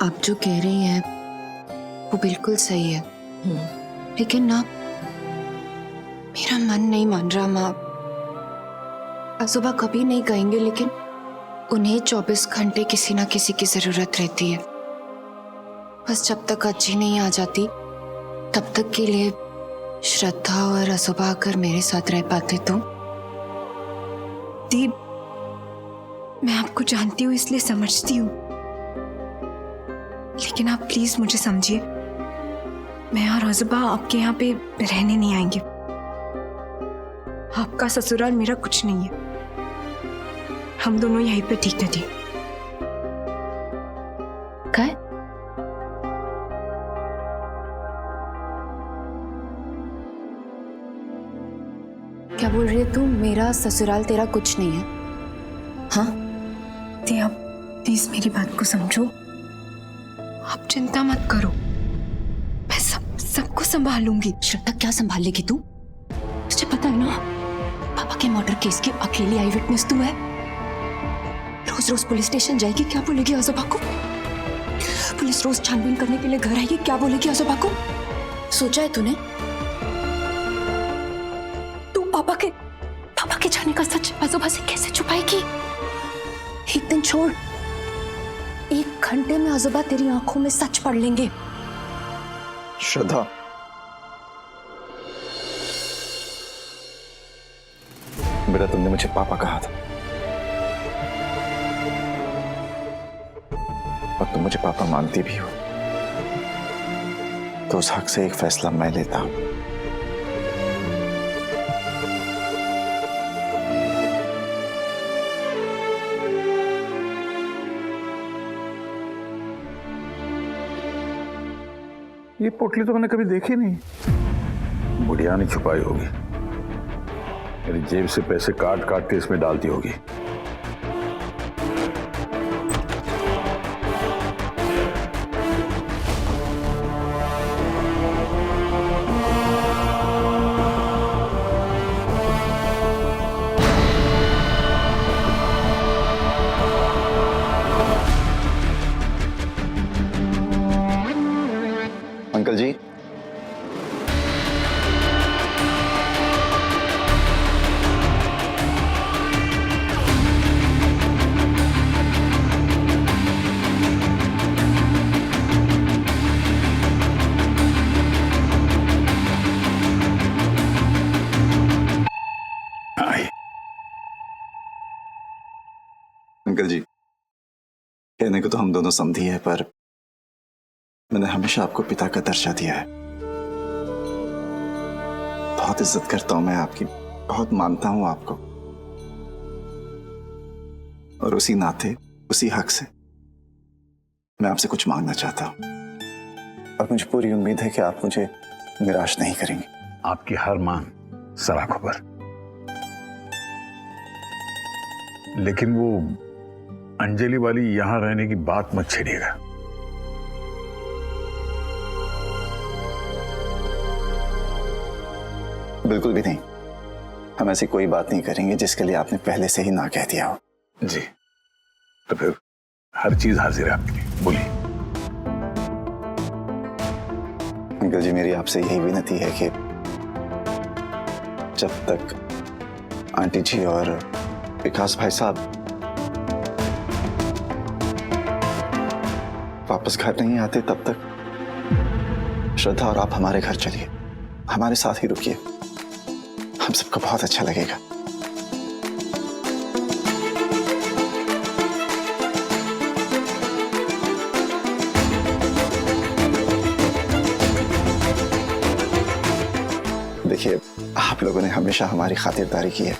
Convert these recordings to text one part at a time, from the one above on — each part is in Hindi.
आप जो कह रही हैं वो बिल्कुल सही है, लेकिन ना मेरा मन नहीं मान रहा माँ। आजोबा कभी नहीं कहेंगे, लेकिन उन्हें 24 घंटे किसी ना किसी की जरूरत रहती है। बस जब तक अच्छी नहीं आ जाती तब तक के लिए श्रद्धा और आजोबा अगर मेरे साथ रह पाते तो। दीप, मैं आपको जानती हूँ इसलिए समझती हूँ, लेकिन आप प्लीज मुझे समझिए। मैं और आजोबा आपके यहाँ पे रहने नहीं आएंगे। आपका ससुराल मेरा कुछ नहीं है। हम दोनों यहीं पे ठीक है दी। क्या? क्या बोल रही है तू? मेरा ससुराल तेरा कुछ नहीं है? हाँ दी, आप प्लीज मेरी बात को समझो। आप चिंता मत करो, मैं सबको संभालूंगी। श्रद्धा, क्या संभालेगी तू? तुझे पता है ना, पापा के मर्डर केस की अकेली आई विटनेस तू है। रोज रोज पुलिस स्टेशन जाएगी, क्या बोलेगी आजोबा को? पुलिस रोज छानबीन करने के लिए घर आएगी, क्या बोलेगी आजोबा को? सोचा है तूने? तू पापा के जाने का सच आजोबा से कैसे छुपाएगी? एक दिन छोड़, 1 घंटे में आजोबा तेरी आंखों में सच पढ़ लेंगे। श्रद्धा, बेटा तुमने मुझे पापा कहा था और तुम मुझे पापा मानती भी हो, तो उस हक से एक फैसला मैं लेता हूं। ये पोटली तो मैंने कभी देखी नहीं। बुढ़िया ने छुपाई होगी, मेरी जेब से पैसे काट काट के इसमें डालती होगी। अंकल जी, अंकल जी, कहने को तो हम दोनों समधी हैं, पर मैंने हमेशा आपको पिता का दर्जा दिया है। बहुत इज्जत करता हूं मैं आपकी, बहुत मानता हूं आपको, और उसी नाते, उसी हक से मैं आपसे कुछ मांगना चाहता हूं, और मुझे पूरी उम्मीद है कि आप मुझे निराश नहीं करेंगे। आपकी हर मांग सराखों पर, लेकिन वो अंजलि वाली यहां रहने की बात मत छेड़िएगा। बिल्कुल भी नहीं, हम ऐसी कोई बात नहीं करेंगे जिसके लिए आपने पहले से ही ना कह दिया हो। जी, तो फिर हर चीज हाजिर है आपके लिए, बोलिए। अंकल जी, मेरी आपसे यही विनती है कि जब तक आंटी जी और विकास भाई साहब वापस घर नहीं आते, तब तक श्रद्धा और आप हमारे घर चलिए, हमारे साथ ही रुकिए, हम सबको बहुत अच्छा लगेगा। देखिए, आप लोगों ने हमेशा हमारी खातिरदारी की है,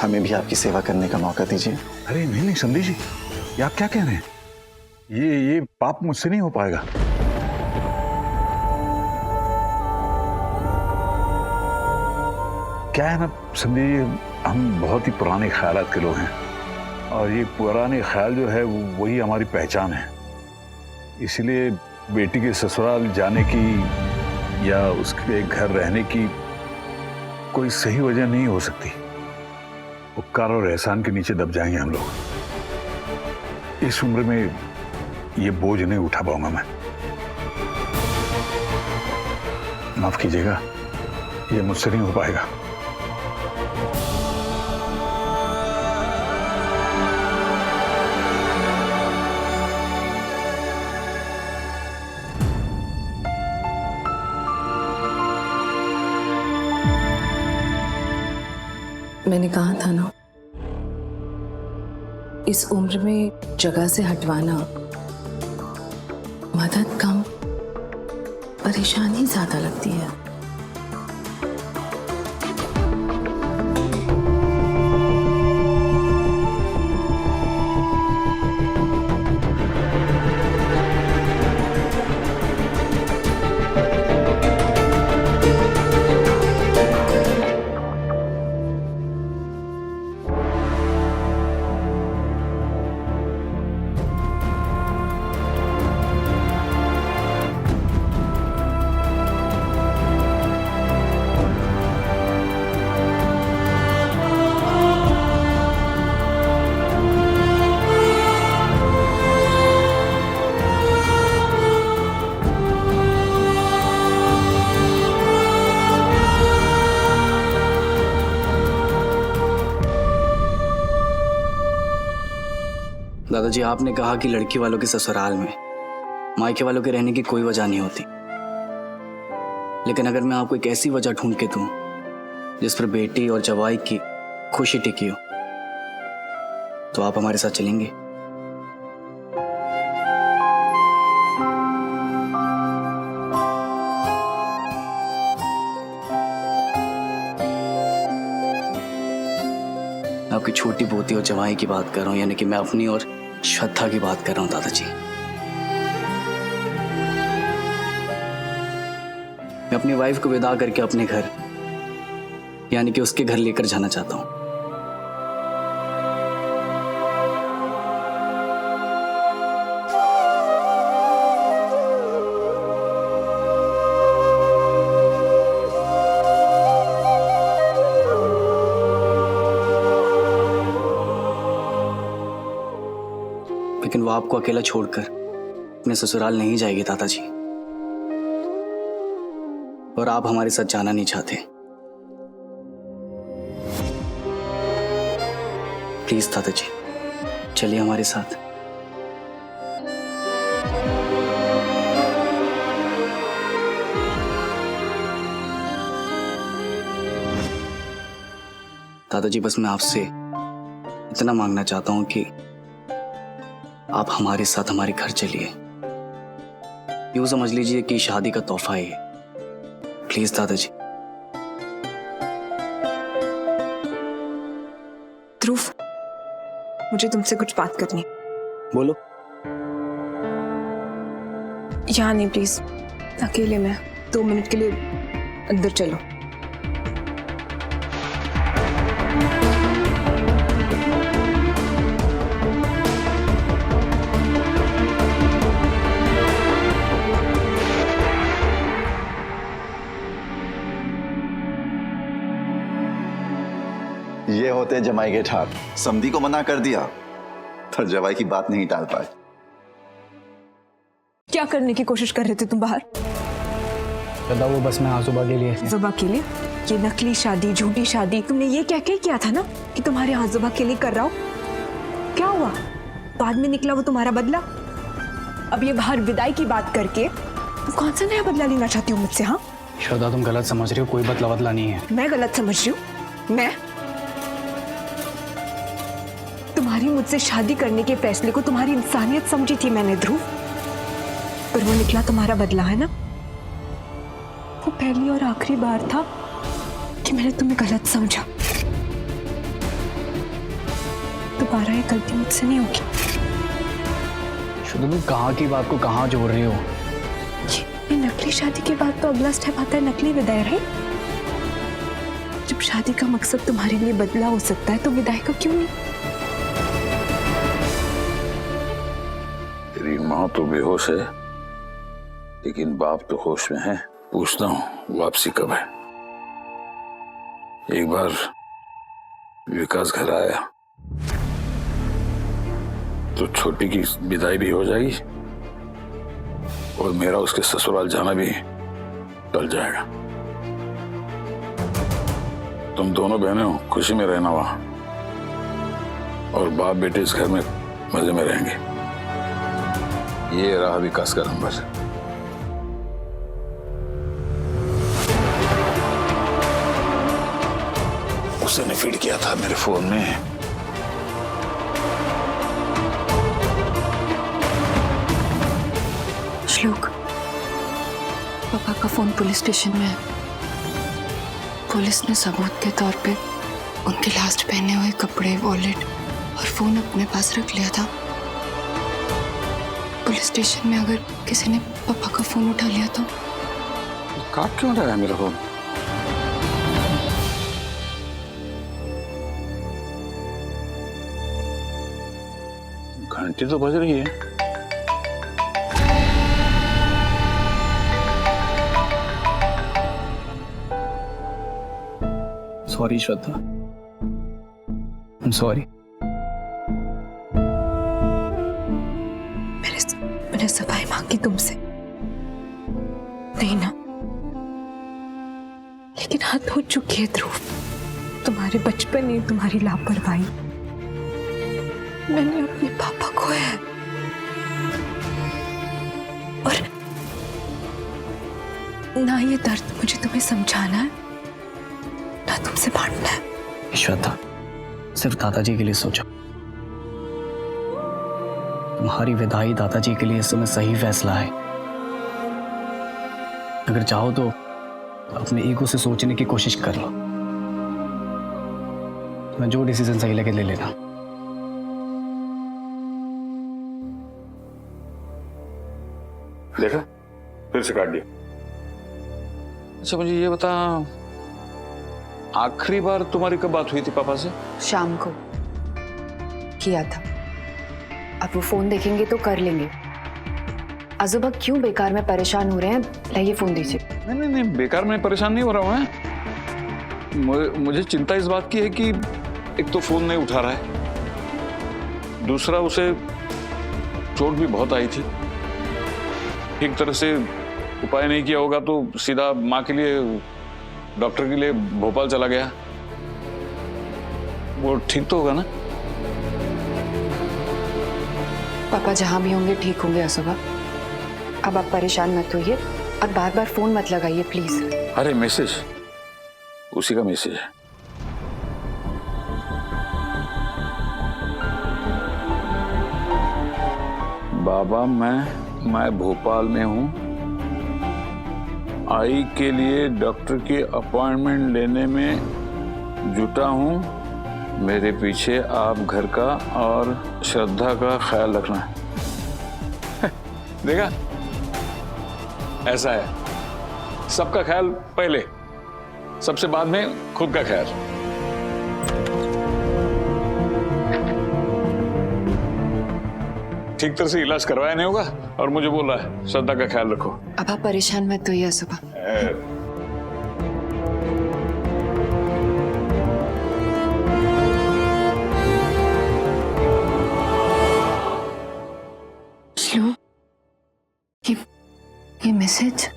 हमें भी आपकी सेवा करने का मौका दीजिए। अरे नहीं नहीं संदीप जी, ये आप क्या कह रहे हैं? ये पाप मुझसे नहीं हो पाएगा। क्या है ना संदीप, हम बहुत ही पुराने ख्यालात के लोग हैं, और ये पुराने ख्याल जो है वही हमारी पहचान है। इसलिए बेटी के ससुराल जाने की या उसके घर रहने की कोई सही वजह नहीं हो सकती। उपकार और एहसान के नीचे दब जाएंगे हम लोग। इस उम्र में ये बोझ नहीं उठा पाऊंगा मैं। माफ कीजिएगा, ये मुझसे नहीं हो पाएगा। मैंने कहा था ना, इस उम्र में जगह से हटवाना मदद कम, परेशानी ज्यादा लगती है। दादाजी, आपने कहा कि लड़की वालों के ससुराल में मायके वालों के रहने की कोई वजह नहीं होती, लेकिन अगर मैं आपको एक ऐसी वजह ढूंढ के दूं जिस पर बेटी और जवाई की खुशी टिकी हो, तो आप हमारे साथ चलेंगे? आपकी छोटी पोती और जवाई की बात कर रहा हूं, यानी कि मैं अपनी और श्रद्धा की बात कर रहा हूं दादाजी। मैं अपनी वाइफ को विदा करके अपने घर, यानी कि उसके घर लेकर जाना चाहता हूं। लेकिन वो आपको अकेला छोड़कर अपने ससुराल नहीं जाएगी दादाजी, और आप हमारे साथ जाना नहीं चाहते। प्लीज दादाजी, चलिए हमारे साथ। दादाजी, बस मैं आपसे इतना मांगना चाहता हूं कि आप हमारे साथ हमारे घर चलिए। यूं समझ लीजिए कि शादी का तोहफा है ये। प्लीज दादाजी। ध्रुव, मुझे तुमसे कुछ बात करनी। बोलो। यहाँ नहीं, प्लीज, अकेले में 2 मिनट के लिए अंदर चलो। ये होते जमाई के ठाक। समधी को मना कर दिया पर जवाई की बात नहीं टाल पाए। क्या करने की कोशिश कर रहे थे तुम बाहर? वो बस मैं आजुबा के लिए। आजुबा के लिए? ये नकली शादी, झूठी शादी, तुमने ये क्या किया था ना कि तुम्हारे आजुबा के लिए कर रहा हो। क्या हुआ? बाद में निकला वो तुम्हारा बदला। अब ये बाहर विदाई की बात करके तुम कौन सा नया बदला लेना चाहती हो मुझसे? हाँ श्रद्धा, तुम गलत समझ रही हो, कोई बदला नहीं है। मैं गलत समझ रही हूँ? मैं तुम्हारी मुझसे शादी करने के फैसले को तुम्हारी इंसानियत समझी थी मैंने ध्रुव, पर वो निकला तुम्हारा बदला, है ना? वो पहली और आखिरी बार था कि मैंने तुम्हें गलत समझा। दोबारा ये गलती मुझसे नहीं होगी। शुद्ध, तुम कहाँ की बात को कहाँ जोड़ रही हो? ये नकली शादी के बाद तो अगला स्टेप आता है नकली विदाई, है? जब शादी का मकसद तुम्हारे लिए बदला हो सकता है तो विदाई का क्यों नहीं? तेरी माँ तो बेहोश है, लेकिन बाप तो होश में है। पूछता हूँ वापसी कब है? एक बार विकास घर आया तो छोटी की विदाई भी हो जाएगी और मेरा उसके ससुराल जाना भी टल जाएगा। तुम दोनों बहनें हो, खुशी में रहना वहां, और बाप बेटे इस घर में मजे में रहेंगे। ये रहा विकास का नंबर। उसने फीड किया था मेरे फोन में। श्लोक, पापा का फोन पुलिस स्टेशन में है। पुलिस ने सबूत के तौर पे उनके लास्ट पहने हुए कपड़े, वॉलेट और फोन अपने पास रख लिया था। पुलिस स्टेशन में अगर किसी ने पापा का फोन उठा लिया तो काट क्यों रहा है मेरा फोन? घंटी तो बज रही है। Sorry Shraddha, I am sorry. मैंने सफाई मांगी तुमसे, नहीं ना? लेकिन हाथ हो चुकी है ध्रुव। तुम्हारे बचपन ने, तुम्हारी लापरवाही, मैंने अपने पापा को है। और ना ये दर्द मुझे तुम्हें समझाना है, ना तुमसे बांटना है। श्रद्धा, सिर्फ दादाजी के लिए सोचो। तुम्हारी विदाई दादाजी के लिए इस समय सही फैसला है। अगर चाहो तो अपने ईगो से सोचने की कोशिश कर लो। मैं जो डिसीजन सही लगे ले लेना। देखा, फिर से काट दिया। अच्छा मुझे ये बता, आखिरी बार तुम्हारी कब बात हुई थी पापा से? शाम को किया था। अब वो फोन देखेंगे तो कर लेंगे। आजोबा क्यों बेकार में परेशान हो रहे हैं? लाइए फोन दीजिए। नहीं, बेकार में परेशान नहीं हो रहा हूं मैं। मुझे चिंता इस बात की है कि एक तो फोन नहीं उठा रहा है, दूसरा उसे चोट भी बहुत आई थी। ठीक तरह से उपाय नहीं किया होगा तो सीधा माँ के लिए, डॉक्टर के लिए भोपाल चला गया। वो ठीक तो होगा ना? पापा जहां भी होंगे ठीक होंगे आजोबा। अब आप परेशान मत होइए और बार बार फोन मत लगाइए प्लीज। अरे मैसेज, उसी का मैसेज है। बाबा मैं भोपाल में हूँ। आई के लिए डॉक्टर की अपॉइंटमेंट लेने में जुटा हूँ। मेरे पीछे आप घर का और श्रद्धा का ख्याल रखना है। देखा, ऐसा है, सबका ख्याल पहले, सबसे बाद में खुद का ख्याल। ठीक तरह से इलाज करवाया नहीं होगा और मुझे बोल रहा है श्रद्धा का ख्याल रखो। अब आप परेशान मत होइए आजोबा। ये मैसेज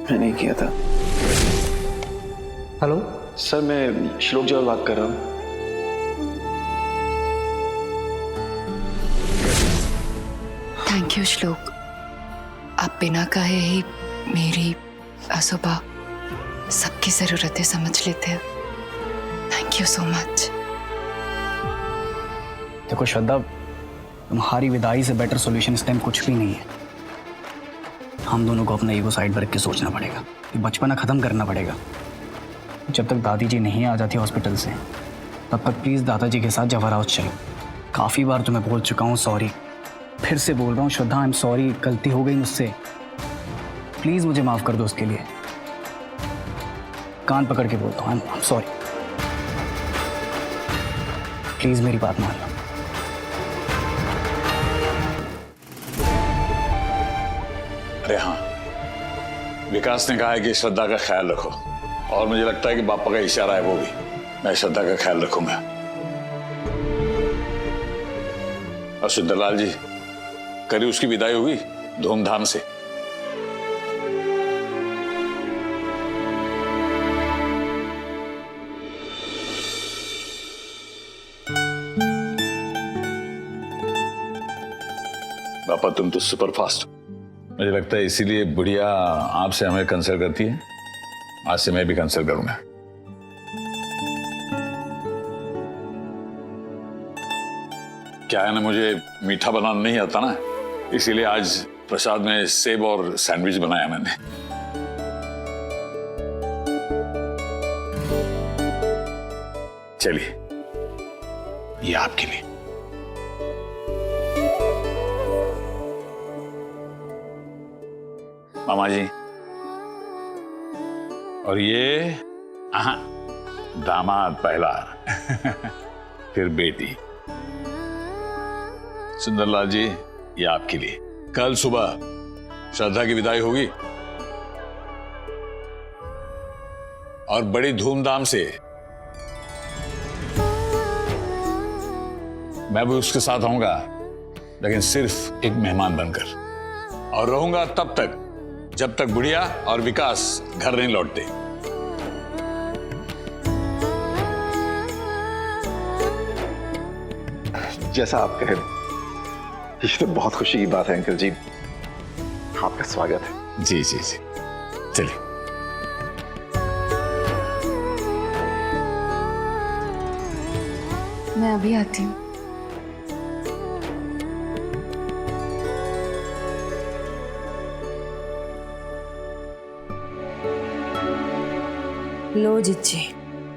मैंने किया था। हेलो सर, मैं श्लोक जवल बात कर रहा हूँ। थैंक यू श्लोक। आप बिना कहे ही मेरी, आजोबा सबकी जरूरतें समझ लेते हैं। Thank you so much. देखो श्रद्धा, तुम्हारी विदाई से बेटर सॉल्यूशन इस टाइम कुछ भी नहीं है। हम दोनों को अपना ईगो साइड पर रख के सोचना पड़ेगा। ये बचपना खत्म करना पड़ेगा। जब तक दादी जी नहीं आ जाती हॉस्पिटल से, तब तक प्लीज़ दादाजी के साथ जवाहर हाउस चलो। काफ़ी बार तुम्हें बोल चुका हूँ सॉरी, फिर से बोल रहा हूँ श्रद्धा, आई एम सॉरी, गलती हो गई मुझसे। प्लीज़ मुझे माफ़ कर दो उसके लिए। कान पकड़ के बोलता हूँ, आई एम सॉरी। प्लीज़ मेरी बात मान लो। अरे हाँ, विकास ने कहा है कि श्रद्धा का ख्याल रखो, और मुझे लगता है कि पापा का इशारा है वो भी। मैं श्रद्धा का ख्याल रखूंगा। और सुंदरलाल जी, करी उसकी विदाई होगी धूमधाम से। पापा तुम तो सुपर फास्ट, मुझे लगता है इसीलिए बुढ़िया आपसे हमें कंसल्ट करती है। आज से मैं भी कंसल्ट करूंगा। क्या है ना, मुझे मीठा बनाना नहीं आता ना, इसीलिए आज प्रसाद में सेब और सैंडविच बनाया मैंने। चलिए, ये आपके लिए। मामा जी, और ये दामाद पहला फिर बेटी। सुंदरलाल जी, ये आपके लिए। कल सुबह श्रद्धा की विदाई होगी और बड़ी धूमधाम से। मैं भी उसके साथ आऊंगा, लेकिन सिर्फ एक मेहमान बनकर, और रहूंगा तब तक जब तक बुढ़िया और विकास घर नहीं लौटते। जैसा आप कहे, ये तो बहुत खुशी की बात है अंकल जी। आपका स्वागत है। जी जी जी, चलिए। मैं अभी आती हूँ। लो जिज्जी,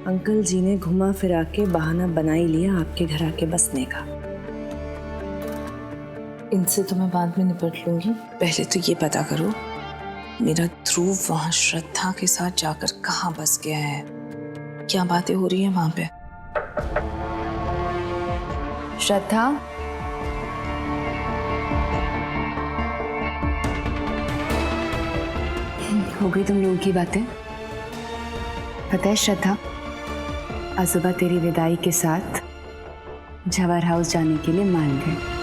अंकल जी ने घुमा फिरा के बहाना बना ही लिया आपके घर आके बसने का। इनसे तो मैं बाद में निपट लूंगी। पहले तो ये पता करो मेरा ध्रुव वहां श्रद्धा के साथ जाकर कहाँ बस गया है, क्या बातें हो रही हैं वहां पे। श्रद्धा, हो गई तुम लोगों की बातें? पता है श्रद्धा, आज सुबह तेरी विदाई के साथ जवाहर हाउस जाने के लिए मान गए।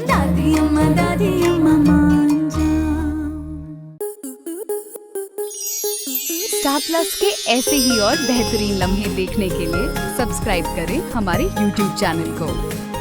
दादी अम्मा मान जा। स्टार प्लस के ऐसे ही और बेहतरीन लम्हे देखने के लिए सब्सक्राइब करें हमारे YouTube चैनल को।